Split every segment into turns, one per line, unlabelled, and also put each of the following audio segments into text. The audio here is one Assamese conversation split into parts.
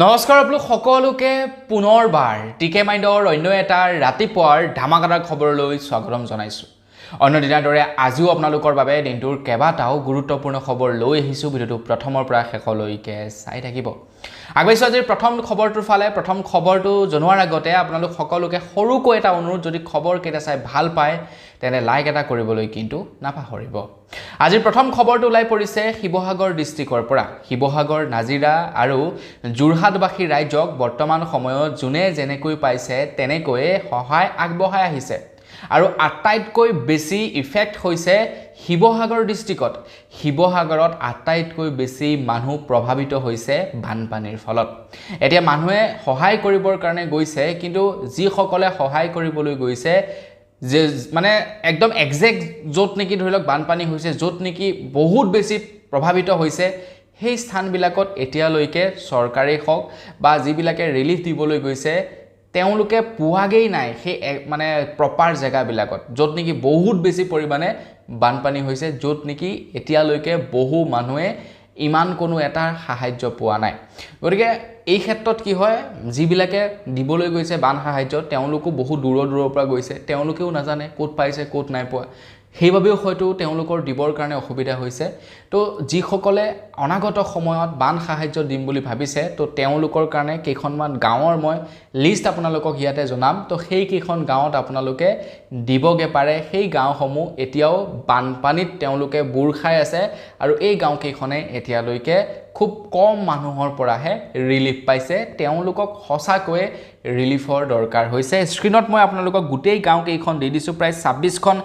নমস্কাৰ আপোনালোক সকলোকে পুনৰবাৰ টিকে মাইণ্ডৰ অন্য এটা ৰাতিপুৱাৰ ধামাকাদাৰ খবৰলৈ স্বাগতম জনাইছোঁ। অন্য দিনাৰ দৰে আজিও আপোনালোকৰ বাবে দিনটোৰ কেইবাটাও গুৰুত্বপূৰ্ণ খবৰ লৈ আহিছোঁ। ভিডিঅ'টো প্ৰথমৰ পৰা শেষলৈকে চাই থাকিব। আগবাঢ়িছোঁ আজিৰ প্ৰথম খবৰটোৰ ফালে। প্ৰথম খবৰটো জনোৱাৰ আগতে আপোনালোক সকলোকে সৰুকৈ এটা অনুৰোধ, যদি খবৰকেইটা চাই ভাল পায় তেনে লাইক এটা কৰিবলৈ কিন্তু নাপাহৰিব। আজিৰ প্ৰথম খবৰটো ওলাই পৰিছে শিৱসাগৰ ডিষ্ট্ৰিক্টৰ পৰা। শিৱসাগৰ, নাজিৰা আৰু যোৰহাটবাসী ৰাইজক বৰ্তমান সময়ত যোনে যেনেকৈ পাইছে তেনেকৈয়ে সহায় আগবঢ়াই আহিছে আৰু আটাইতকৈ বেছি ইফেক্ট হৈছে শিৱসাগৰ ডিষ্ট্ৰিক্টত। শিৱসাগৰত আটাইতকৈ বেছি মানুহ প্ৰভাৱিত হৈছে বানপানীৰ ফলত। এতিয়া মানুহে সহায় কৰিবৰ কাৰণে গৈছে, কিন্তু যিসকলে সহায় কৰিবলৈ গৈছে যে মানে একদম একজেক্ট য'ত নেকি ধৰি লওক বানপানী হৈছে, য'ত নেকি বহুত বেছি প্ৰভাৱিত হৈছে, সেই স্থানবিলাকত এতিয়ালৈকে চৰকাৰেই হওক বা যিবিলাকে ৰিলিফ দিবলৈ গৈছে তেওঁলোকে পোৱাগেই নাই সেই মানে প্ৰপাৰ জেগাবিলাকত, য'ত নেকি বহুত বেছি পৰিমাণে বানপানী হৈছে, য'ত নেকি এতিয়ালৈকে বহু মানুহে ইমান কোনো এটা সাহায্য পোৱা নাই। গতিকে এই ক্ষেত্ৰত কি হয়, যিবিলাকে দিবলৈ গৈছে বান সাহায্য তেওঁলোকো বহু দূৰৰ পৰা গৈছে, তেওঁলোকেও নাজানে ক'ত পাইছে ক'ত নাই পোৱা, সেইবাবেও হয়তো তেওঁলোকৰ দিবৰ কাৰণে অসুবিধা হৈছে। তো যিসকলে অনাগত সময়ত বান সাহায্য দিম বুলি ভাবিছে, তো তেওঁলোকৰ কাৰণে কেইখনমান গাঁৱৰ মই লিষ্ট আপোনালোকক ইয়াতে জনাম। তো সেই কেইখন গাঁৱত আপোনালোকে দিবগে পাৰে। সেই গাঁওসমূহ এতিয়াও বানপানীত তেওঁলোকে বুৰ খাই আছে আৰু এই গাঁওকেইখনে এতিয়ালৈকে খুব কম মানুহৰ পৰাহে ৰিলিফ পাইছে। তেওঁলোকক সঁচাকৈয়ে ৰিলিফৰ দৰকাৰ হৈছে। স্ক্ৰীনত মই আপোনালোকক গোটেই গাঁওকেইখন দি দিছোঁ, প্ৰায় 26খন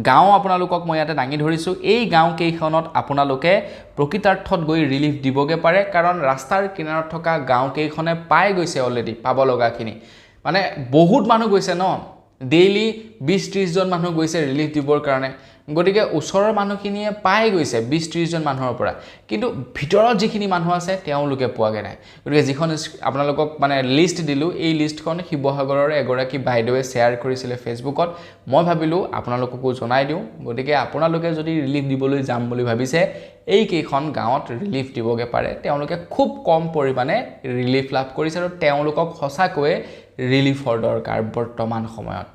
গাঁও আপোনালোকক মই ইয়াতে দাঙি ধৰিছোঁ। এই গাঁওকেইখনত আপোনালোকে প্ৰকৃতাৰ্থত গৈ ৰিলিফ দিবগে পাৰে, কাৰণ ৰাস্তাৰ কিনাৰত থকা গাঁওকেইখনে পাই গৈছে অলৰেডি পাব লগাখিনি। মানে বহুত মানুহ গৈছে ন, ডেইলি 20-30 জন মানুহ গৈছে ৰিলিফ দিবৰ কাৰণে। গতিকে ওচৰৰ মানুহখিনিয়ে পাই গৈছে 20-30 জন মানুহৰ পৰা, কিন্তু ভিতৰত যিখিনি মানুহ আছে তেওঁলোকে পোৱাগে নাই। গতিকে যিখন আপোনালোকক মানে লিষ্ট দিলোঁ, এই লিষ্টখন শিৱসাগৰৰ এগৰাকী বাইদেৱে শ্বেয়াৰ কৰিছিলে ফেচবুকত। মই ভাবিলোঁ আপোনালোককো জনাই দিওঁ। গতিকে আপোনালোকে যদি ৰিলিফ দিবলৈ যাম বুলি ভাবিছে, এই কেইখন গাঁৱত ৰিলিফ দিবগে পাৰে। তেওঁলোকে খুব কম পৰিমাণে ৰিলিফ লাভ কৰিছে আৰু তেওঁলোকক সঁচাকৈয়ে ৰিলিফৰ দৰকাৰ বৰ্তমান সময়ত।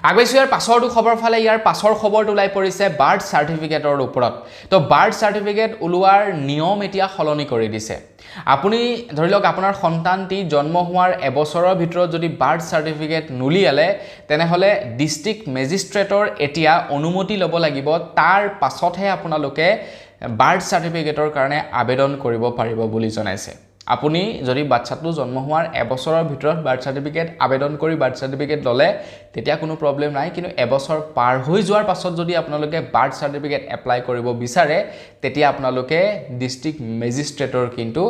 আগবাঢ়িছোঁ ইয়াৰ পাছৰটো খবৰ ফালে। ইয়াৰ পাছৰ খবৰটো ওলাই পৰিছে বাৰ্থ চাৰ্টিফিকেটৰ ওপৰত। তো বাৰ্থ চাৰ্টিফিকেট ওলোৱাৰ নিয়ম এতিয়া সলনি কৰি দিছে। আপুনি ধৰি লওক আপোনাৰ সন্তানটি জন্ম হোৱাৰ এবছৰৰ ভিতৰত যদি বাৰ্থ চাৰ্টিফিকেট নুলিয়ালে, তেনেহ'লে ডিষ্ট্ৰিক্ট মেজিষ্ট্ৰেটৰ এতিয়া অনুমতি ল'ব লাগিব। তাৰ পাছতহে আপোনালোকে বাৰ্থ চাৰ্টিফিকেটৰ কাৰণে আবেদন কৰিব পাৰিব বুলি জনাইছে। আপুনি যদি বাচ্চাটো জন্ম হোৱাৰ এবছৰৰ ভিতৰত বাৰ্থ চাৰ্টিফিকেট আবেদন কৰি বাৰ্থ চাৰ্টিফিকেট ল'লে তেতিয়া কোনো প্ৰব্লেম নাই, কিন্তু এবছৰ পাৰ হৈ যোৱাৰ পাছত যদি আপোনালোকে বাৰ্থ চাৰ্টিফিকেট এপ্লাই কৰিব বিচাৰে, তেতিয়া আপোনালোকে ডিষ্ট্ৰিক্ট মেজিষ্ট্ৰেটৰ কিন্তু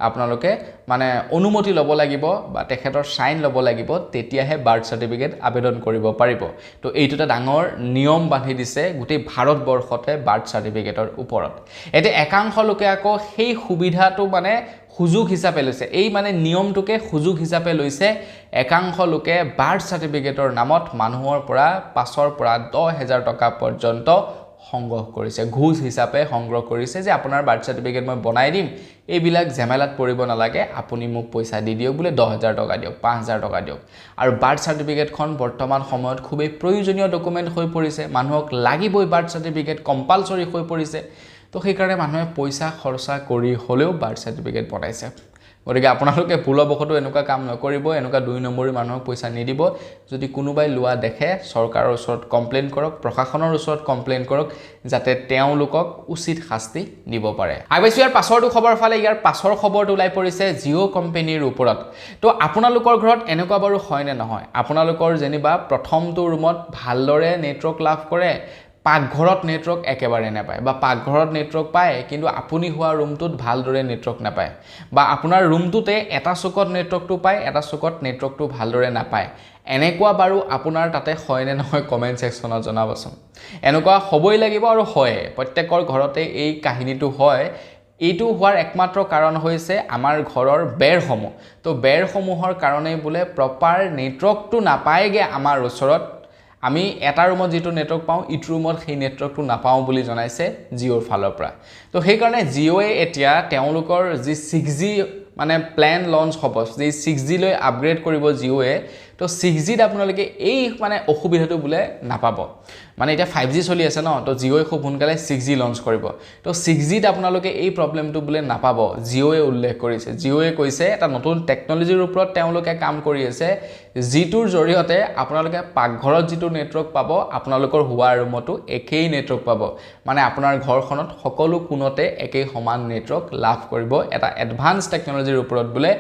আপোনালোকে মানে অনুমতি ল'ব লাগিব বা তেখেতৰ চাইন ল'ব লাগিব, তেতিয়াহে বাৰ্থ চাৰ্টিফিকেট আবেদন কৰিব পাৰিব। তো এইটো এটা ডাঙৰ নিয়ম বান্ধি দিছে গোটেই ভাৰতবৰ্ষতে বাৰ্থ চাৰ্টিফিকেটৰ ওপৰত। এতিয়া একাংশ লোকে আকৌ সেই সুবিধাটো মানে সুযোগ হিচাপে লৈছে, এই মানে নিয়মটোকে সুযোগ হিচাপে লৈছে। একাংশ লোকে বাৰ্থ চাৰ্টিফিকেটৰ নামত মানুহৰ পৰা 5,000 পৰা 10,000 টকা পৰ্যন্ত সংগ্ৰহ কৰিছে, ঘোষ হিচাপে সংগ্ৰহ কৰিছে যে আপোনাৰ বাৰ্থ চাৰ্টিফিকেট মই বনাই দিম, এইবিলাক ঝেমেলাত পৰিব নালাগে, আপুনি মোক পইচা দি দিয়ক, বোলে 10,000 টকা দিয়ক, 5,000 টকা দিয়ক। আৰু বাৰ্থ চাৰ্টিফিকেটখন বৰ্তমান সময়ত খুবেই প্ৰয়োজনীয় ডকুমেণ্ট হৈ পৰিছে, মানুহক লাগিবই বাৰ্থ চাৰ্টিফিকেট, কম্পালচৰি হৈ পৰিছে। তো সেইকাৰণে মানুহে পইচা খৰচা কৰি হ'লেও বাৰ্থ চাৰ্টিফিকেট বনাইছে। গতিকে আপোনালোকে ভুলবশতঃ এনেকুৱা কাম নকৰিব, এনেকুৱা 2 নম্বৰী মানুহক পইচা নিদিব। যদি কোনোবাই লোৱা দেখে চৰকাৰৰ ওচৰত কমপ্লেইন কৰক, প্ৰশাসনৰ ওচৰত কমপ্লেইন কৰক, যাতে তেওঁলোকক উচিত শাস্তি দিব পাৰে। আগবাঢ়িছোঁ ইয়াৰ পাছৰটো খবৰ ফালে। ইয়াৰ পাছৰ খবৰটো ওলাই পৰিছে জিঅ' কোম্পানীৰ ওপৰত। তো আপোনালোকৰ ঘৰত এনেকুৱা বাৰু হয়নে নহয়, আপোনালোকৰ যেনিবা প্ৰথমটো ৰুমত ভালদৰে নেটৱৰ্ক লাভ কৰে, পাকঘৰত নেটৱৰ্ক একেবাৰে নাপায়, বা পাকঘৰত নেটৱৰ্ক পায় কিন্তু আপুনি হোৱা ৰুমটোত ভালদৰে নেটৱৰ্ক নাপায়, বা আপোনাৰ ৰুমটোতে এটা চুকত নেটৱৰ্কটো পায়, এটা চুকত নেটৱৰ্কটো ভালদৰে নাপায়। এনেকুৱা বাৰু আপোনাৰ তাতে হয়নে নহয় কমেণ্ট ছেকশ্যনত জনাবচোন। এনেকুৱা হ'বই লাগিব আৰু হয়, প্ৰত্যেকৰ ঘৰতে এই কাহিনীটো হয়। এইটো হোৱাৰ একমাত্ৰ কাৰণ হৈছে আমাৰ ঘৰৰ বেৰসমূহ। তো বেৰসমূহৰ কাৰণেই বোলে প্ৰপাৰ নেটৱৰ্কটো নাপায়গৈ আমাৰ ওচৰত। আমি এটা ৰুমত যেটো নেটৱৰ্ক পাওঁ, ইটো ৰুমত সেই নেটৱৰ্কটো নাপাওঁ বুলি জনাইছে জিঅ'ৰ ফালৰ পৰা। তো সেইকাৰণে জিঅ'য়ে এতিয়া তেওঁলোকৰ যি 6G মানে প্ল্যান লঞ্চ হ'ব যে 6G লৈ আপগ্ৰেড কৰিব জিঅ'য়ে তো 6Gত আপোনালোকে এই মানে অসুবিধাটো বোলে নাপাব মানে এতিয়া 5G চলি আছে ন তো জিঅ'য়ে খুব সোনকালে 6G লঞ্চ কৰিব তো 6Gত আপোনালোকে এই প্ৰবলেমটো বোলে নাপাব জিঅ'য়ে উল্লেখ কৰিছে জিঅ'য়ে কৈছে এটা নতুন টেকনলজিৰ ওপৰত তেওঁলোকে কাম কৰি আছে জিটোৰ জৰিয়তে আপোনালোকে পাকঘৰত জিটো নেটৱৰ্ক পাব আপোনালোকৰ হুৱা ৰুমতো একেই নেটৱৰ্ক পাব মানে আপোনাৰ ঘৰখনত সকলো কোণতে একেই সমান নেটৱৰ্ক লাভ কৰিব এটা এডভান্স টেকনলজিৰ ওপৰত বোলে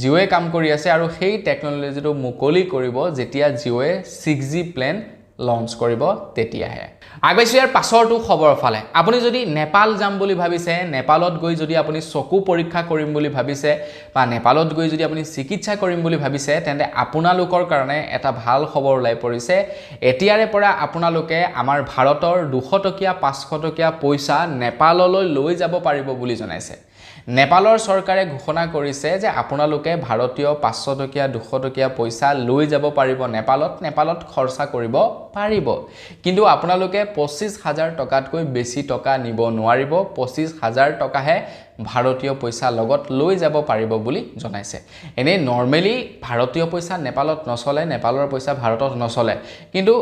জিঅ'য়ে কাম কৰি আছে আৰু সেই টেকনলজিটো মুকলি কৰিব যেতিয়া জিঅ'য়ে 6G প্লেন লঞ্চ কৰিব তেতিয়াহে আগবাইছো ইয়াৰ পাছৰটো খবৰ ফালে আপুনি যদি নেপাল যাম বুলি ভাবিছে নেপালত গৈ যদি আপুনি চকু পৰীক্ষা কৰিম বুলি ভাবিছে বা নেপালত গৈ যদি আপুনি চিকিৎসা কৰিম বুলি ভাবিছে তেন্তে আপোনালোকৰ কাৰণে এটা ভাল খবৰ ওলাই পৰিছে এতিয়াৰে পৰা আপোনালোকে আমাৰ ভাৰতৰ 200 টকীয়া 500 টকীয়া পইচা নেপাললৈ লৈ যাব পাৰিব বুলি জনাইছে নেপালৰ চৰকাৰে ঘোষণা কৰিছে যে আপোনালোকে ভাৰতীয় 500 টকীয়া 200 টকীয়া পইচা লৈ যাব পাৰিব নেপালত খৰচা কৰিব পাৰিব কিন্তু আপোনালোকে 25000 টকাতকৈ বেছি টকা নিব নোৱাৰিব 25000 টকাহে ভাৰতীয় পইচা লগত লৈ যাব পাৰিব বুলি জনাইছে এনে নৰমালি ভাৰতীয় পইচা নেপালত নচলে নেপালৰ পইচা ভাৰতত নচলে কিন্তু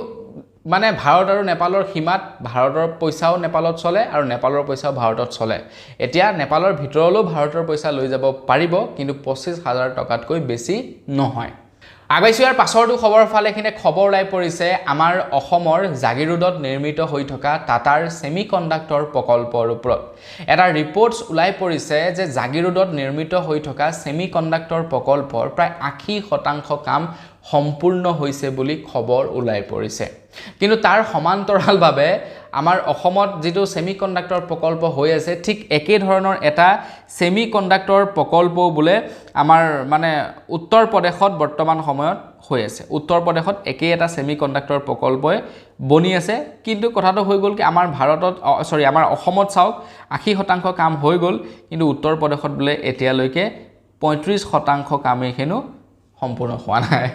মানে ভাৰত আৰু নেপালৰ সীমাত ভাৰতৰ পইচাও নেপালত চলে আৰু নেপালৰ পইচাও ভাৰতত চলে এতিয়া নেপালৰ ভিতৰলৈ ভাৰতৰ পইচা লৈ যাব পাৰিব কিন্তু 25000 টকাতকৈ বেছি নহয় আগবাইছো ইয়াৰ পাছৰটো খবৰ ফালেখিনে খবৰ ওলাই পৰিছে আমাৰ অসমৰ জাগিৰোডত নিৰ্মিত হৈ থকা টাটাৰ সেমিকণ্ডাক্টৰ প্ৰকল্পৰ ওপৰত এটা ৰিপৰ্টছ ওলাই পৰিছে যে জাগিৰোডত নিৰ্মিত হৈ থকা সেমিকণ্ডাক্টৰ প্ৰকল্পৰ প্ৰায় 80% কাম সম্পূৰ্ণ হৈছে বুলি খবৰ ওলাই পৰিছে কিন্তু তাৰ সমান্তৰালভাৱে আমাৰ অসমত যেটো সেমিকণ্ডাক্টৰ প্ৰকল্প হৈ আছে ঠিক একে ধৰণৰ এটা সেমিকণ্ডাক্টৰ প্ৰকল্প বোলে আমাৰ মানে উত্তৰ প্ৰদেশত বৰ্তমান সময়ত হৈ আছে উত্তৰ প্ৰদেশত একে এটা সেমিকণ্ডাক্টৰ প্ৰকল্পই বনি আছে কিন্তু কথাটো হৈ গল কি আমাৰ ভাৰতত আমাৰ অসমত চাওক 80% কাম হৈ গল কিন্তু উত্তৰ প্ৰদেশত বোলে এতিয়ালৈকে 35% কামেই হেনো সম্পূৰ্ণ হোৱা নাই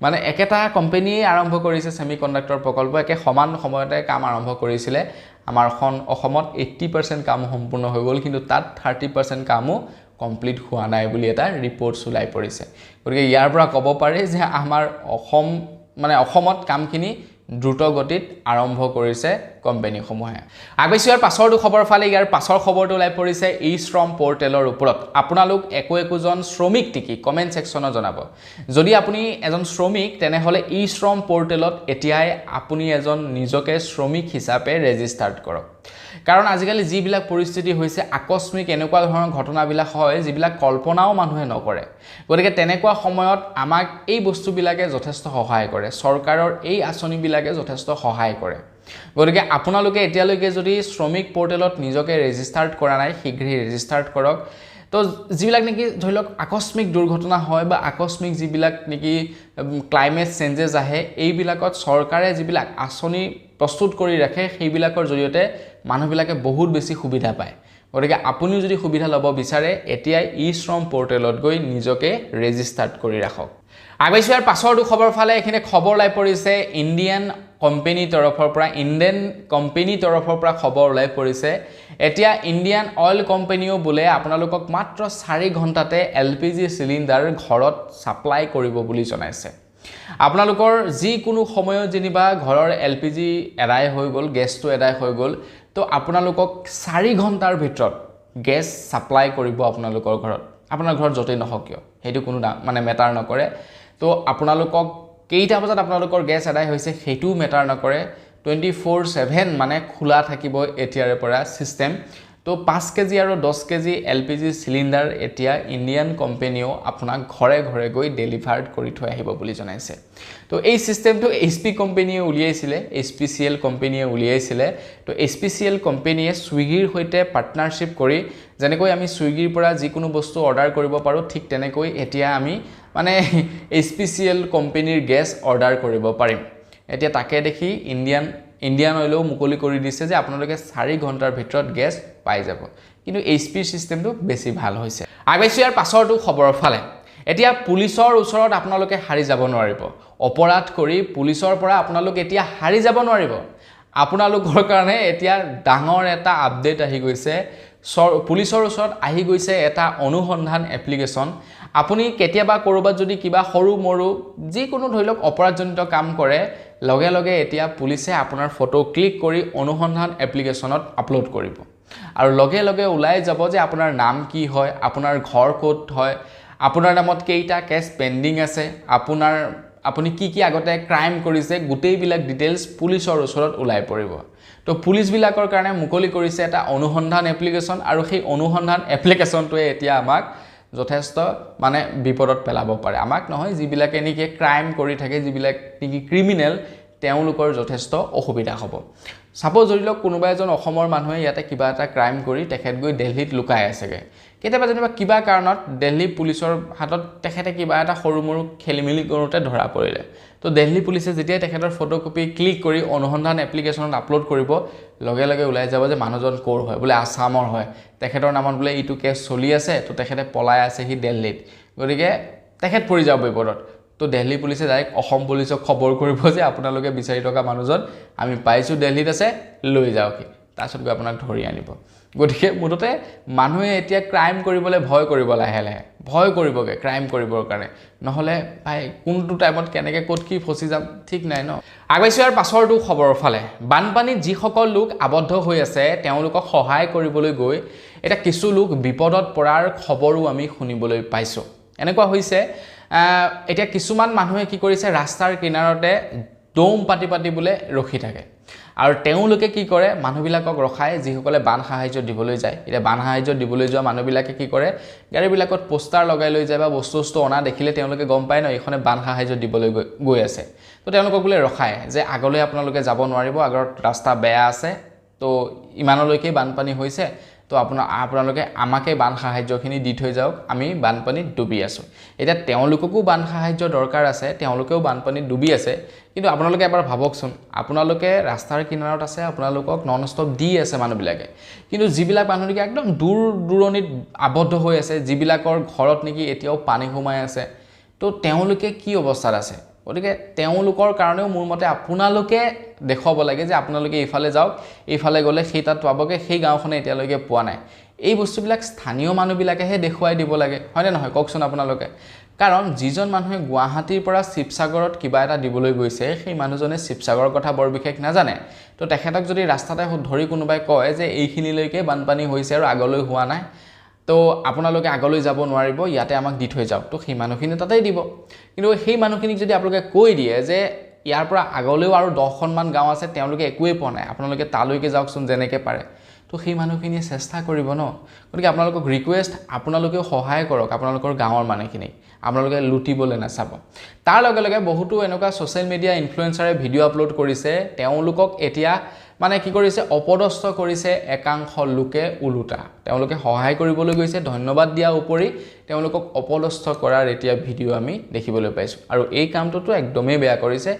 মানে একেটা কোম্পানীয়ে আৰম্ভ কৰিছে সেমিকণ্ডাক্টৰ প্ৰকল্প একে সমান সময়তে কাম আৰম্ভ কৰিছিলে আমাৰ অসমত 80% কাম সম্পূৰ্ণ হৈ গল কিন্তু তাত 30% কামো কমপ্লিট হোৱা নাই বুলি এটা ৰিপৰ্টছ ওলাই পৰিছে গতিকে ইয়াৰ পৰা ক'ব পাৰি যে আমাৰ অসমত কামখিনি দ্ৰুত গতিত আৰম্ভ কৰিছে কোম্পানীসমূহে আগবাইছো ইয়াৰ পাছৰটো খবৰ ফালে ইয়াৰ পাছৰ খবৰটো ওলাই পৰিছে ই শ্ৰম পৰ্টেলৰ ওপৰত আপোনালোক একোজন শ্ৰমিক নেকি কমেন্ট সেকশনত জনাব যদি আপুনি এজন শ্ৰমিক তেনেহলে ই শ্ৰম পৰ্টেলত এতিয়াই আপুনি এজন নিজকে শ্ৰমিক হিচাপে ৰেজিষ্টাৰ কৰক কাৰণ আজিকালি যিবিলাক পৰিস্থিতি হৈছে আকস্মিক এনেকুৱা ধৰণৰ ঘটনাবিলাক হয় যিবিলাক কল্পনাও মানুহে নকৰে গতিকে তেনেকুৱা সময়ত আমাক এই বস্তুবিলাকে যথেষ্ট সহায় কৰে চৰকাৰৰ এই আঁচনিবিলাকে যথেষ্ট সহায় কৰে গতিকে আপোনালোকে এতিয়ালৈকে যদি শ্ৰমিক পৰ্টেলত নিজকে ৰেজিষ্টাৰ কৰা নাই শীঘ্ৰেই ৰেজিষ্টাৰ কৰক তো যিবিলাক নেকি ধৰি লওক আকস্মিক দুৰ্ঘটনা হয় বা আকস্মিক যিবিলাক নেকি ক্লাইমেট চেঞ্জেছ আহে এইবিলাকত চৰকাৰে যিবিলাক আঁচনি প্ৰস্তুত কৰি ৰাখে সেইবিলাকৰ জৰিয়তে মানুহবিলাকে বহুত বেছি সুবিধা পায় গতিকে আপুনিও যদি সুবিধা ল'ব বিচাৰে এতিয়াই ই শ্ৰম পৰ্টেলত গৈ নিজকে ৰেজিষ্টাৰ কৰি ৰাখক আগবাইছো ইয়াৰ পাছৰটো খবৰ ফালে এখিনি খবৰ ওলাই পৰিছে ইণ্ডিয়ান কোম্পানীৰ তৰফৰ পৰা খবৰ ওলাই পৰিছে এতিয়া ইণ্ডিয়ান অইল কোম্পানীও বোলে আপোনালোকক মাত্ৰ 4 ঘণ্টাতে LPG সিলিন্ডাৰ ঘৰত সাপ্লাই কৰিব বুলি জনাইছে আপোনালোকৰ যি কোনো সময়ত যেনিবা ঘৰৰ LPG এৰাই হৈ গল গেছটো এৰাই হৈ গল তো আপোনালোকক 4 ঘণ্টাৰ ভিতৰত গেছ সাপ্লাই কৰিব আপোনালোকৰ ঘৰত আপোনাৰ ঘৰত যতেই নহওক কিয় হেতু কোনো মানে মেটাৰ নকৰে তো আপোনালোকক কেইটা বজাত আপোনালোকৰ গেছ এৰাই হৈছে হেতু মেটাৰ নকৰে 24/7 মানে খোলা থাকিব এতিয়াৰে পৰা সিস্টেম তো 5 কেজি আৰু 10 কেজি LPG সিলিন্ডাৰ এতিয়া ইণ্ডিয়ান কোম্পানীও আপোনাক ঘৰে ঘৰে গৈ ডেলিভাৰ্ড কৰি থৈ আহিব বুলি জনাইছে তো এই সিস্টেমটো HP কোম্পানীয়ে উলিয়াইছিলে HPCL কোম্পানীয়ে উলিয়াইছিলে তো HPCL কোম্পানীয়ে সুইগিৰ সৈতে পাৰ্টনাৰশ্বিপ কৰি যেনেকৈ আমি সুইগিৰ পৰা যিকোনো বস্তু অৰ্ডাৰ কৰিব পাৰো ঠিক তেনেকৈ এতিয়া আমি মানে HPCL কোম্পানীৰ গেছ অৰ্ডাৰ কৰিব পাৰিম এতিয়া তাকে দেখি ইণ্ডিয়ান অইলও মুকলি কৰি দিছে যে আপোনালোকে 4 ঘণ্টাৰ ভিতৰত গেছ পাই যাব কিন্তু HP সিস্টেমটো বেছি ভাল হৈছে আগবাইছো ইয়াৰ পাছৰটো খবৰ ফালে এতিয়া পুলিচৰ ওচৰত আপোনালোকে হাৰি যাব নোৱাৰিব অপৰাধ কৰি পুলিচৰ পৰা আপোনালোক এতিয়া হাৰি যাব নোৱাৰিব আপোনালোকৰ কাৰণে এতিয়া ডাঙৰ এটা আপডেট আহি গৈছে পুলিচৰ ওচৰত আহি গৈছে এটা অনুসন্ধান এপ্লিকেশ্যন আপুনি কেতিয়াবা কৰবাত যদি কিবা সৰু মৰু যিকোনো ধৰি লওক অপৰাধজনিত কাম কৰে লগে লগে এতিয়া পুলিচে আপোনাৰ ফটো ক্লিক কৰি অনুসন্ধান এপ্লিকেশ্যনত আপলোড কৰিব আৰু লগে লগে ওলাই যাব যে আপোনাৰ নাম কি হয় আপোনাৰ ঘৰ ক'ত হয় আপোনাৰ নামত কেইটা কেছ পেন্ডিং আছে আপুনি কি আগতে ক্ৰাইম কৰিছে গোটেইবিলাক ডিটেইলছ পুলিচৰ ওচৰত ওলাই পৰিব তো পুলিচ বিলাকৰ কাৰণে মুকলি কৰিছে এটা অনুসন্ধান এপ্লিকেশ্যন আৰু সেই অনুসন্ধান এপ্লিকেশ্যনটোৱে এতিয়া আমাক যথেষ্ট মানে বিপদত পেলাব পাৰে আমাক নহয় যিবিলাকে নেকি ক্ৰাইম কৰি থাকে যিবিলাক নেকি ক্ৰিমিনেল তেওঁলোকৰ যথেষ্ট অসুবিধা হ'ব সাপোজ ধৰি লওক কোনোবা এজন অসমৰ মানুহে ইয়াতে কিবা এটা ক্ৰাইম কৰি তেখেত গৈ দিল্লীত লুকাই আছেগে কেতিয়াবা যেনিবা কিবা কাৰণত দিল্লী পুলিচৰ হাতত তেখেতে কিবা এটা সৰুমৰু খেলিমেলি কৰোঁতে ধৰা পৰিলে তো দিল্লী পুলিচে যেতিয়া তেখেতৰ ফটোকপি ক্লিক কৰি অনুসন্ধান এপ্লিকেশ্যনত আপলোড কৰিব লগে লগে ওলাই যাব যে মানুহজন ক'ৰ হয় বোলে আসামৰ হয় তেখেতৰ নামত বোলে ইটো কেছ চলি আছে তো তেখেতে পলাই আছে হি দিল্লীত গতিকে তেখেত পৰি যাব বিপদত তো দিল্লী পুলিচে ডাইৰেক্ট অসম পুলিচক খবৰ কৰিব যে আপোনালোকে বিচাৰি থকা মানুহজন আমি পাইছোঁ দিল্লীত আছে লৈ যাওক তাৰপিছত গৈ আপোনাক ধৰি আনিব গতিকে মুঠতে মানুহে এতিয়া ক্ৰাইম কৰিবলৈ ভয় কৰিব লাহে লাহে ভয় কৰিবগে ক্ৰাইম কৰিবৰ কাৰণে নহলে ভাই কোনটো টাইমত কেনেকৈ ক'ত কি ফচি যাম ঠিক নাই ন আগবাইছোঁ ইয়াৰ পাছৰটো খবৰৰ ফালে বানপানীত যিসকল লোক আবদ্ধ হৈ আছে তেওঁলোকক সহায় কৰিবলৈ গৈ এটা কিছু লোক বিপদত পৰাৰ খবৰো আমি শুনিবলৈ পাইছোঁ এনেকুৱা হৈছে এতিয়া কিছুমান মানুহে কি কৰিছে ৰাস্তাৰ কিনাৰতে দম পাতি বোলে ৰখি থাকে আৰু তেওঁলোকে কি কৰে মানুহবিলাকক ৰখায় যিসকলে বান সাহায্য দিবলৈ যায় এতিয়া বান সাহায্য দিবলৈ যোৱা মানুহবিলাকে কি কৰে গাড়ীবিলাকত পোষ্টাৰ লগাই লৈ যায় বা বস্তু অনা দেখিলে তেওঁলোকে গম পায় ন এইখনে বান সাহায্য দিবলৈ গৈ আছে তো তেওঁলোকক বোলে ৰখায় যে আগলৈ আপোনালোকে যাব নোৱাৰিব আগত ৰাস্তা বেয়া আছে তো ইমানলৈকে বানপানী হৈছে তো আপোনালোকে আমাকে বান সাহায্যখিনি দি থৈ যাওক আমি বানপানীত ডুবি আছোঁ এতিয়া তেওঁলোককো বান সাহায্য দৰকাৰ আছে তেওঁলোকেও বানপানীত ডুবি আছে কিন্তু আপোনালোকে এবাৰ ভাবকচোন আপোনালোকে ৰাস্তাৰ কিনাৰত আছে আপোনালোকক নন ষ্টপ দি আছে মানুহবিলাকে কিন্তু যিবিলাক মানুহ নেকি একদম দূৰ দূৰণিত আবদ্ধ হৈ আছে যিবিলাকৰ ঘৰত নেকি এতিয়াও পানী সোমাই আছে তো তেওঁলোকে কি অৱস্থাত আছে গতিকে তেওঁলোকৰ কাৰণেও মোৰ মতে আপোনালোকে দেখুৱাব লাগে যে আপোনালোকে এইফালে যাওক এইফালে গ'লে সেই তাত পাবগে সেই গাঁওখনে এতিয়ালৈকে পোৱা নাই এই বস্তুবিলাক স্থানীয় মানুহবিলাকেহে দেখুৱাই দিব লাগে হয়নে নহয় কওকচোন আপোনালোকে কাৰণ যিজন মানুহে গুৱাহাটীৰ পৰা শিৱসাগৰত কিবা এটা দিবলৈ গৈছে সেই মানুহজনে শিৱসাগৰৰ কথা বৰ বিশেষ নাজানে তো তেখেতক যদি ৰাস্তাতে ধৰি কোনোবাই কয় যে এইখিনিলৈকে বানপানী হৈছে আৰু আগলৈ হোৱা নাই তো আপোনালোকে আগলৈ যাব নোৱাৰিব ইয়াতে আমাক দি থৈ যাওক তো সেই মানুহখিনি তাতেই দিব কিন্তু সেই মানুহখিনিক যদি আপোনালোকে কৈ দিয়ে যে ইয়াৰ পৰা আগলৈও আৰু 10খনমান গাঁও আছে তেওঁলোকে একোৱে পোৱা নাই আপোনালোকে তালৈকে যাওকচোন যেনেকৈ পাৰে তো সেই মানুহখিনিয়ে চেষ্টা কৰিব ন গতিকে আপোনালোকক ৰিকুৱেষ্ট আপোনালোকেও সহায় কৰক আপোনালোকৰ গাঁৱৰ মানুহখিনিক আপোনালোকে লুটিবলৈ নাচাব তাৰ লগে লগে বহুতো এনেকুৱা ছ'চিয়েল মিডিয়া ইনফ্লুৱেঞ্চাৰে ভিডিঅ' আপলোড কৰিছে তেওঁলোকক এতিয়া মানে কি কৰিছে অপদস্থ কৰিছে একাংশ লোকে উলুটা তেওঁলোকে সহায় কৰিবলৈ গৈছে ধন্যবাদ দিয়া উপৰি তেওঁলোকক অপদস্থ কৰাৰ এতিয়া ভিডিঅ' আমি দেখিবলৈ পাইছোঁ আৰু এই কামটোতো একদমেই বেয়া কৰিছে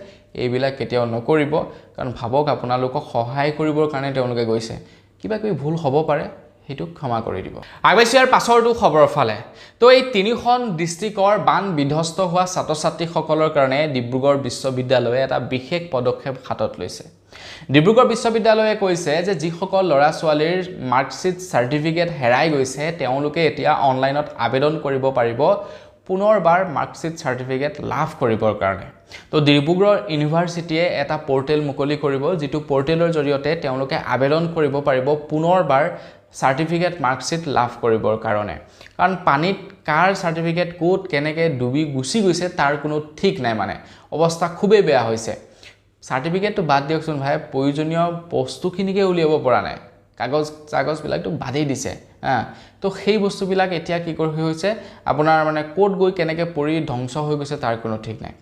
এইবিলাক কেতিয়াও নকৰিব কাৰণ ভাবক আপোনালোকক সহায় কৰিবৰ কাৰণে তেওঁলোকে গৈছে কিবা কিবি ভুল হ'ব পাৰে হেতু ক্ষমা কৰি দিব আগবাইছোঁ ইয়াৰ পাছৰটো খবৰৰ ফালে তো এই তিনিখন ডিষ্ট্ৰিক্টৰ বান বিধ্বস্ত হোৱা ছাত্ৰ-ছাত্ৰীসকলৰ কাৰণে ডিব্ৰুগড় বিশ্ববিদ্যালয়ে এটা বিশেষ পদক্ষেপ হাতত লৈছে ডিব্ৰুগড় বিশ্ববিদ্যালয়ে কৈছে যে যিসকল ল'ৰা ছোৱালীৰ মাৰ্কশ্বিট চাৰ্টিফিকেট হেৰাই গৈছে তেওঁলোকে এতিয়া অনলাইনত আবেদন কৰিব পাৰিব পুনৰবাৰ মাৰ্কশ্বিট চাৰ্টিফিকেট লাভ কৰিবৰ কাৰণে তো ডিব্ৰুগড় ইউনিভাৰ্চিটিয়ে এটা পৰ্টেল মুকলি কৰিব যিটো পৰ্টেলৰ জৰিয়তে তেওঁলোকে আবেদন কৰিব পাৰিব পুনৰবাৰ চাৰ্টিফিকেট মাৰ্কশ্বিট লাভ কৰিবৰ কাৰণে কাৰণ পানীত কাৰ চাৰ্টিফিকেট ক'ত কেনেকৈ ডুবি গুচি গৈছে তাৰ কোনো ঠিক নাই মানে অৱস্থা খুবেই বেয়া হৈছে চাৰ্টিফিকেটটো বাদ দিয়কচোন ভাই প্ৰয়োজনীয় বস্তুখিনিকে উলিয়াব পৰা নাই কাগজবিলাকতো বাদেই দিছে তো সেই বস্তুবিলাক এতিয়া কি কৰি হৈছে আপোনাৰ মানে ক'ত গৈ কেনেকৈ পৰি ধ্বংস হৈ গৈছে তাৰ কোনো ঠিক নাই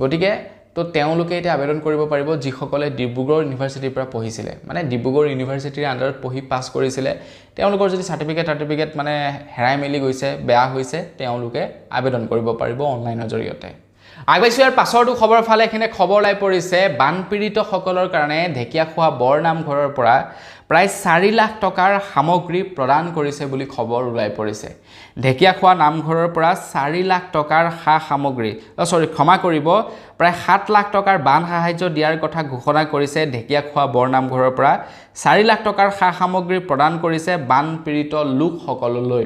গতিকে তো তেওঁলোকে এতিয়া আবেদন কৰিব পাৰিব যিসকলে ডিব্ৰুগড় ইউনিভাৰ্চিটিৰ পৰা পঢ়িছিলে মানে ডিব্ৰুগড় ইউনিভাৰ্চিটিৰ আণ্ডাৰত পঢ়ি পাছ কৰিছিলে তেওঁলোকৰ যদি চাৰ্টিফিকেট মানে হেৰাই মেলি গৈছে বেয়া হৈছে তেওঁলোকে আবেদন কৰিব পাৰিব অনলাইনৰ জৰিয়তে আগবাইছোঁ ইয়াৰ পাছৰটো খবৰ ফালে এখিনি খবৰ ওলাই পৰিছে বানপীড়িতসকলৰ কাৰণে ঢেকীয়াখোৱা বৰ নামঘৰৰ পৰা প্ৰায় 4 লাখ টকাৰ সামগ্ৰী প্ৰদান কৰিছে বুলি খবৰ ওলাই পৰিছে ঢেকীয়াখোৱা নামঘৰৰ পৰা 4 লাখ টকাৰ সামগ্ৰী ক্ষমা কৰিব প্ৰায় 7 লাখ টকাৰ বান সাহায্য দিয়াৰ কথা ঘোষণা কৰিছে ঢেকীয়াখোৱা বৰ নামঘৰৰ পৰা 4 লাখ টকাৰ সামগ্ৰী প্ৰদান কৰিছে বানপীড়িত লোকসকললৈ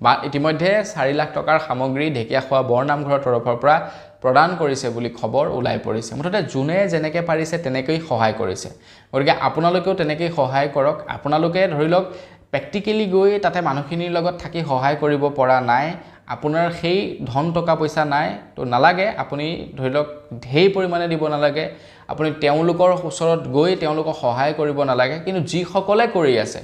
বা ইতিমধ্যে 4 লাখ টকাৰ সামগ্ৰী ঢেকীয়াখোৱা বৰ নামঘৰৰ তৰফৰ পৰা প্ৰদান কৰিছে বুলি খবৰ ওলাই পৰিছে মুঠতে জুনে যেনেকৈ পাৰিছে তেনেকৈ সহায় কৰিছে গতিকে আপোনালোকেও তেনেকৈ সহায় কৰক আপোনালোকে ধৰি লওক প্ৰেক্টিকেলি গৈ তাতে মানুহখিনিৰ লগত থাকি সহায় কৰিব পৰা নাই আপোনাৰ সেই ধন টকা পইচা নাই তো নালাগে আপুনি ধৰি লওক ঢেৰ পৰিমাণে দিব নালাগে আপুনি তেওঁলোকৰ ওচৰত গৈ তেওঁলোকক সহায় কৰিব নালাগে কিন্তু যিসকলে কৰি আছে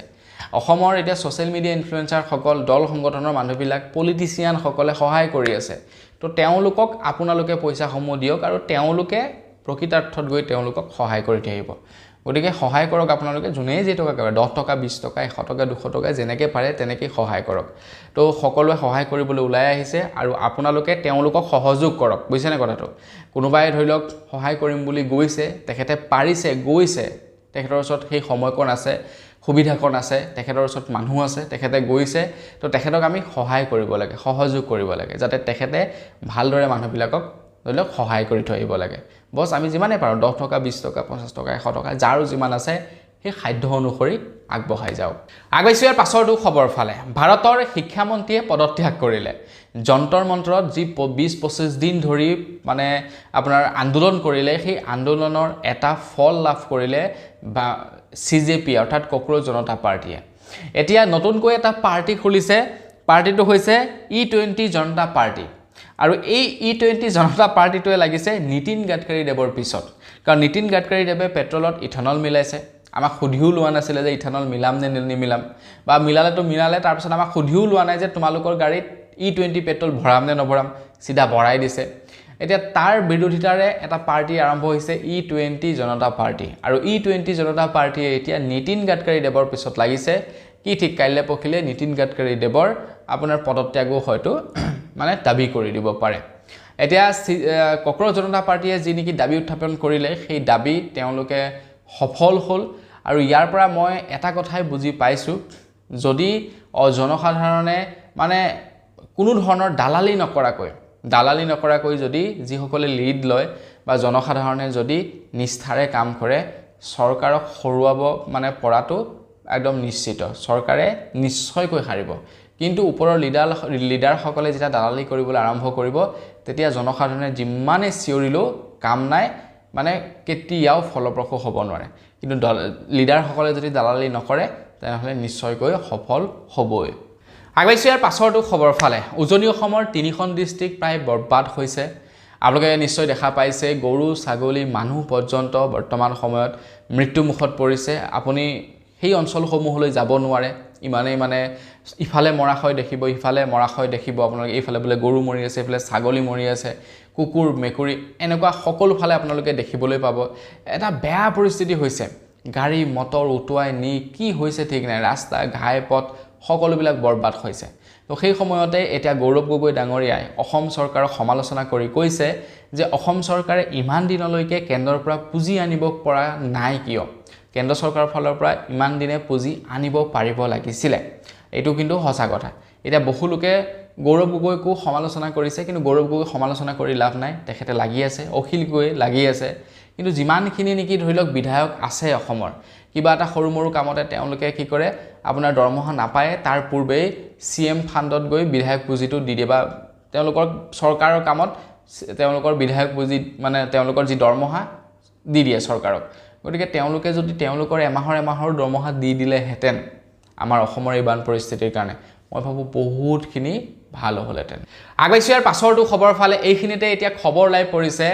অসমৰ এতিয়া সোশ্যাল মিডিয়া ইনফ্লুয়েন্সাৰ সকল দল সংগঠনৰ মানুহবিলাক পলিটিচিয়ান সকলে সহায় কৰি আছে তো তেওঁলোকক আপোনালোকে পইচাসমূহ দিয়ক আৰু তেওঁলোকে প্ৰকৃতাৰ্থত গৈ তেওঁলোকক সহায় কৰি থাকিব গতিকে সহায় কৰক আপোনালোকে জুনে যে টকা কৰে 10 টকা 20 টকা 100 টকা 200 টকা যেনেকৈ পাৰে তেনেকৈ সহায় কৰক তো সকলোৱে সহায় কৰিবলৈ ওলাই আহিছে আৰু আপোনালোকে তেওঁলোকক সহযোগ কৰক বুজিছেনে কথাটো কোনোবাই ধৰি লওক সহায় কৰিম বুলি গৈছে তেখেতে পাৰিছে গৈছে তেখেতৰ ওচৰত সেই সময়কণ আছে সুবিধাকণ আছে তেখেতৰ ওচৰত মানুহ আছে তেখেতে গৈছে তো তেখেতক আমি সহায় কৰিব লাগে সহযোগ কৰিব লাগে যাতে তেখেতে ভালদৰে মানুহবিলাকক ধৰি লওক সহায় কৰি থৈ আহিব লাগে বস আমি যিমানে পাৰো 10 টকা 20 টকা 50 টকা 100 টকা যাৰো যিমান আছে সেই খাদ্য অনুসৰি আগবঢ়াই যাওক আগবাইছোঁ ইয়াৰ পাছৰটো খবৰ ফালে ভাৰতৰ শিক্ষামন্ত্ৰীয়ে পদত্যাগ কৰিলে যন্তৰ মন্ত্ৰত যি 20-25 দিন ধৰি মানে আপোনাৰ আন্দোলন কৰিলে সেই আন্দোলনৰ এটা ফল লাভ কৰিলে বা সিজেপি অৰ্থাৎ কক্ৰোচ জনতা পাৰ্টিয়ে এতিয়া নতুনকৈ এটা পাৰ্টি খুলিছে পাৰ্টিটো হৈছে E20 জনতা পাৰ্টি আৰু এই E20 জনতা পাৰ্টিটোৱে লাগিছে নীতিন গাডকাৰী দেৱৰ পিছত কাৰণ নীতিন গাডকাৰী দেৱে পেট্ৰলত ইথানল মিলাইছে আমাক সুধিও লোৱা নাছিলে যে ইথানল মিলাম নে নিমিলাম বা মিলালেতো মিলালে তাৰ পিছত আমাক সুধিও লোৱা নাই যে তোমালোকৰ গাড়ীত E20 পেট্ৰল ভৰাম নে নভৰাম সিধা ভৰাই দিছে এতিয়া তাৰ বিৰোধিতাৰে এটা পাৰ্টি আৰম্ভ হৈছে E20 জনতা পাৰ্টি আৰু E20 জনতা পাৰ্টিয়ে এতিয়া নীতিন গাডকাৰী দেৱৰ পিছত লাগিছে কি ঠিক কাইলে পখিলে নীতিন গাডকাৰী দেৱৰ আপোনাৰ পদত্যাগো হয়তো মানে দাবী কৰি দিব পাৰে এতিয়া কক্ৰোচ জনতা পাৰ্টিয়ে যি নেকি দাবী উত্থাপন কৰিলে সেই দাবী তেওঁলোকে সফল হ'ল আৰু ইয়াৰ পৰা মই এটা কথাই বুজি পাইছোঁ যদি জনসাধাৰণে মানে কোনো ধৰণৰ দালালি নকৰাকৈ যদি যিসকলে লিড লয় বা জনসাধাৰণে যদি নিষ্ঠাৰে কাম কৰে চৰকাৰক হৰুৱাব মানে পৰাটো একদম নিশ্চিত চৰকাৰে নিশ্চয়কৈ হাৰিব কিন্তু ওপৰৰ লিডাৰসকলে যেতিয়া দালালি কৰিবলৈ আৰম্ভ কৰিব তেতিয়া জনসাধাৰণে যিমানে চিঞৰিলেও কাম নাই মানে কেতিয়াও ফলপ্ৰসূ হ'ব নোৱাৰে কিন্তু লিডাৰসকলে যদি দালালি নকৰে তেনেহ'লে নিশ্চয়কৈ সফল হ'বই আগবাইছোঁ ইয়াৰ পাছৰটো খবৰ ফালে উজনি অসমৰ 3খন ডিষ্ট্ৰিক্ট প্ৰায় বৰবাদ হৈছে আপোনালোকে নিশ্চয় দেখা পাইছে গৰু ছাগলী মানুহ পৰ্যন্ত বৰ্তমান সময়ত মৃত্যুমুখত পৰিছে আপুনি সেই অঞ্চলসমূহলৈ যাব নোৱাৰে ইমানেই মানে ইফালে মৰাশয় দেখিব ইফালে মৰাশয় দেখিব আপোনালোকে এইফালে বোলে গৰু মৰি আছে এইফালে ছাগলী মৰি আছে কুকুৰ মেকুৰী এনেকুৱা সকলো ফালে আপোনালোকে দেখিবলৈ পাব এটা বেয়া পৰিস্থিতি হৈছে গাড়ী মটৰ উটুৱাই নি কি হৈছে ঠিক নাই ৰাস্তা ঘাই পথ সকলোবিলাক বৰবাদ হৈছে তো সেই সময়তে এতিয়া গৌৰৱ গগৈ ডাঙৰীয়াই অসম চৰকাৰক সমালোচনা কৰি কৈছে যে অসম চৰকাৰে ইমান দিনলৈকে কেন্দ্ৰৰ পৰা পুঁজি আনিব পৰা নাই কিয় কেন্দ্ৰ চৰকাৰৰ ফালৰ পৰা ইমান দিনে পুঁজি আনিব পাৰিব লাগিছিলে এইটো কিন্তু সঁচা কথা এতিয়া বহু লোকে গৌৰৱ গগৈকো সমালোচনা কৰিছে কিন্তু গৌৰৱ গগৈ সমালোচনা কৰি লাভ নাই তেখেতে লাগি আছে অখিল গগৈ লাগি আছে কিন্তু যিমানখিনি নেকি ধৰি লওক বিধায়ক আছে অসমৰ কিবা এটা সৰু মৰু কামতে তেওঁলোকে কি কৰে আপোনাৰ দৰমহা নাপায় তাৰ পূৰ্বেই CM ফাণ্ডত গৈ বিধায়ক পুঁজিটো দি দিয়ে বা তেওঁলোকৰ চৰকাৰৰ কামত তেওঁলোকৰ বিধায়ক পুঁজি মানে তেওঁলোকৰ যি দৰমহা দি দিয়ে চৰকাৰক গতিকে তেওঁলোকে যদি তেওঁলোকৰ এমাহৰ দৰমহা দি দিলেহেঁতেন আমাৰ অসমৰ এই বান পৰিস্থিতিৰ কাৰণে মই ভাবো বহুতখিনি ভাল হ'লহেঁতেন আগবাইছোঁ ইয়াৰ পাছৰটো খবৰ ফালে এইখিনিতে এতিয়া খবৰ ওলাই পৰিছে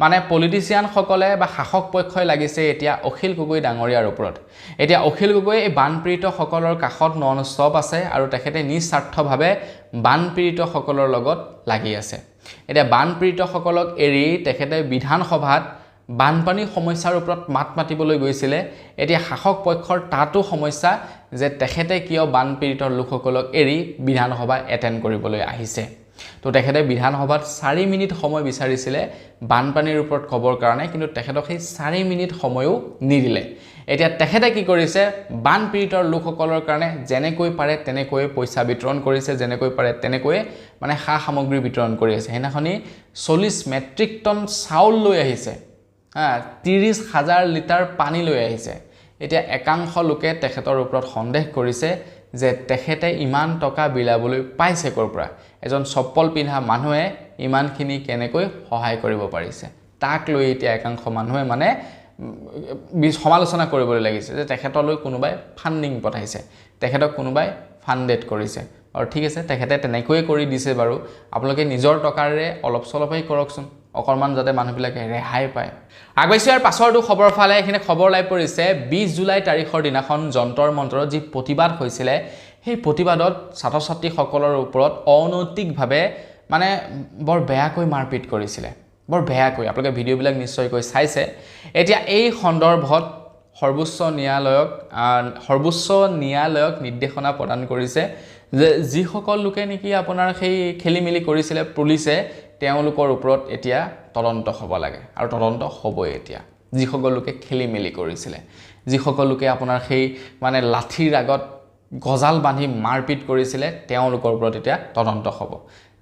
মানে পলিটিচিয়ান সকলে বা শাসক পক্ষই লাগিছে এতিয়া অখিল গগৈ ডাঙৰীয়াৰ ওপৰত এতিয়া অখিল গগৈ এই বানপীড়িত সকলৰ কাষত নন ষ্টপ আছে আৰু তেখেতে নিস্বাৰ্থভাৱে বানপীড়িত সকলৰ লগত লাগি আছে এতিয়া বানপীড়িত সকলক এৰি তেখেতে বিধানসভাত বানপানী সমস্যাৰ ওপৰত মাত মাতিবলৈ গৈছিলে এতিয়া শাসক পক্ষৰ তাতো সমস্যা যে তেখেতে কিয় বানপীড়িত লোকসকলক এৰি বিধানসভা এটেণ্ড কৰিবলৈ আহিছে তো তেখেতে বিধানসভাত 4 মিনিট সময় বিচাৰিছিলে বানপানীৰ ওপৰত ক'বৰ কাৰণে কিন্তু তেখেতক সেই 4 মিনিট সময়ও নিদিলে এতিয়া তেখেতে কি কৰিছে বানপীড়িতৰ লোকসকলৰ কাৰণে যেনেকৈ পাৰে তেনেকৈ পইচা বিতৰণ কৰিছে যেনেকৈ পাৰে তেনেকৈ মানে সা সামগ্ৰী বিতৰণ কৰি আছে হেনাখনি 40 মেট্ৰিক টন চাউল লৈ আহিছে 30,000 লিটাৰ পানী লৈ আহিছে এতিয়া একাংশ লোকে তেখেতৰ ওপৰত সন্দেহ কৰিছে যে তেখেতে ইমান টকা বিলাবলৈ পাইছে কৰ পৰা এজন চপ্পল পিন্ধা মানুহে ইমানখিনি কেনেকৈ সহায় কৰিব পাৰিছে তাক লৈ এতিয়া একাংশ মানুহে মানে সমালোচনা কৰিবলৈ লাগিছে যে তেখেতলৈ কোনোবাই ফান্ডিং পঠাইছে তেখেতক কোনোবাই ফান্ডেড কৰিছে আৰু ঠিক আছে তেখেতে তেনেকৈ কৰি দিছে বাৰু আপোনালোকে নিজৰ টকাৰে অলপ চলপই কৰকচোন অকৰমান যাতে মানুহবিলাকে ৰেহাই পায় আগবাইছো ইয়াৰ পাছৰটো খবৰ ফালে এখিনি খবৰ লাই পৰিছে 20 জুলাই তাৰিখৰ দিনাখন যন্তৰ মন্ত্ৰত যি প্ৰতিবাদ হৈছিলে সেই প্ৰতিবাদত ছাত্ৰ ছাত্ৰীসকলৰ ওপৰত অনৈতিকভাৱে মানে বৰ বেয়াকৈ মাৰপিট কৰিছিলে বৰ বেয়াকৈ আপোনালোকে ভিডিঅ'বিলাক নিশ্চয়কৈ চাইছে এতিয়া এই সন্দৰ্ভত সৰ্বোচ্চ ন্যায়ালয়ক নিৰ্দেশনা প্ৰদান কৰিছে যে যিসকল লোকে নেকি আপোনাৰ সেই খেলিমেলি কৰিছিলে পুলিচে তেওঁলোকৰ ওপৰত এতিয়া তদন্ত হ'ব লাগে আৰু তদন্ত হ'বই এতিয়া যিসকল লোকে খেলিমেলি কৰিছিলে যিসকল লোকে আপোনাৰ সেই মানে লাঠিৰ আগত গজাল বান্ধি মাৰপিট কৰিছিলে তেওঁলোকৰ ওপৰত এতিয়া তদন্ত হ'ব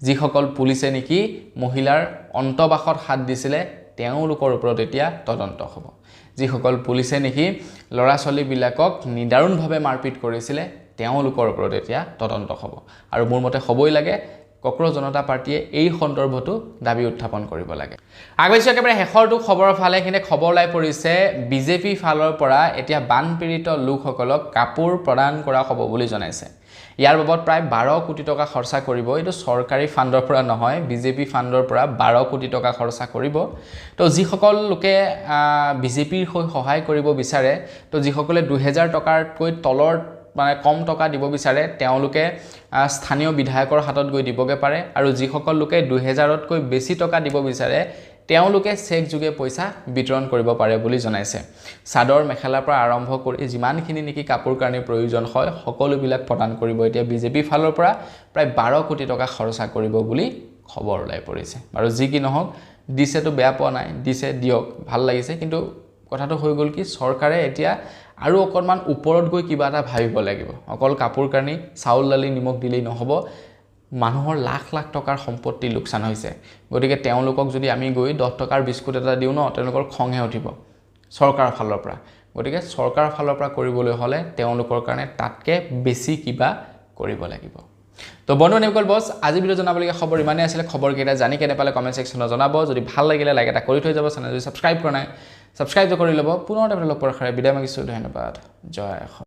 যিসকল পুলিচে নেকি মহিলাৰ অন্তবাসত হাত দিছিলে তেওঁলোকৰ ওপৰত এতিয়া তদন্ত হ'ব যিসকল পুলিচে নেকি লৰা ছোৱালীবিলাকক নিদাৰুণভাৱে মাৰপিট কৰিছিলে তেওঁলোকৰ ওপৰত এতিয়া তদন্ত হ'ব আৰু মোৰ মতে হ'বই লাগে কক্ৰ জনতা পাৰ্টিয়ে এই সন্দৰ্ভটো দাবী উত্থাপন কৰিব লাগে আগবাইছো একেবাৰে শেষৰটো খবৰৰ ফালে কিনে খবৰ লাই পৰিছে বিজেপি ফালৰ পৰা এতিয়া বানপীড়িত লোকসকলক কাপোৰ প্ৰদান কৰা হ'ব বুলি জনাইছে ইয়াৰ বাবদ প্ৰায় 12 কোটি টকা খৰচা কৰিব এটো চৰকাৰী ফাণ্ডৰ পৰা নহয় বিজেপি ফাণ্ডৰ পৰা 12 কোটি টকা খৰচা কৰিব তো যিসকল লোকে বিজেপিৰ হৈ সহায় কৰিব বিচাৰে তো যিসকলে 2000 টকাতকৈ তলৰ মানে কম টকা দিব বিচাৰে তেওঁলোকে স্থানীয় বিধায়কৰ হাতত গৈ দিবগে পাৰে আৰু যিসকল লোকে 2000তকৈ বেছি টকা দিব বিচাৰে তেওঁলোকে চেক যোগে পইচা বিতৰণ কৰিব পাৰে বুলি জনাইছে সাদৰ মেখেলাৰ পৰা আৰম্ভ কৰি যিমানখিনি নেকি কাপোৰ কানি প্ৰয়োজন হয় সকলোবিলাক প্ৰদান কৰিব এতিয়া বিজেপি ফালৰ পৰা প্ৰায় 12 কোটি টকা খৰচা কৰিব বুলি খবৰ ওলাই পৰিছে আৰু যি কি নহওক দিছে তো বেয়া পোৱা নাই দিছে দিয়ক ভাল লাগিছে কিন্তু কথাটো হৈ গল কি চৰকাৰে এতিয়া আৰু অকনমান ওপৰত গৈ কিবা এটা ভাবিব লাগিব অকল কাপোৰ কানি চাউল দালি নিমখ দিলেই নহব মানুহৰ লাখ লাখ টকাৰ সম্পত্তি লোকসান হৈছে গতিকে তেওঁলোকক যদি আমি গৈ 10 টকাৰ বিস্কুট এটা দিও ন তেওঁলোকৰ খংহে উঠিব চৰকাৰৰ ফালৰ পৰা গতিকে চৰকাৰৰ ফালৰ পৰা কৰিবলৈ হলে তেওঁলোকৰ কাৰণে তাতকে বেছি কিবা কৰিব লাগিব তো বন্ধু নেকল বস আজি ভিডিও জনাবলগীয়া খবৰ ইমানে আছিল খবৰ কেইটা জানি কেনে পালে কমেন্ট সেকশনত জনাব যদি ভাল লাগিলে লাইক এটা কৰি থৈ যাব চেনেল যদি সাবস্ক্ৰাইব কৰা নাই সাবস্ক্ৰাইব কৰি ল'ব পুনৰ এটা লগ পোৱাৰ বিদায় মাগিছো ধন্যবাদ জয় অসম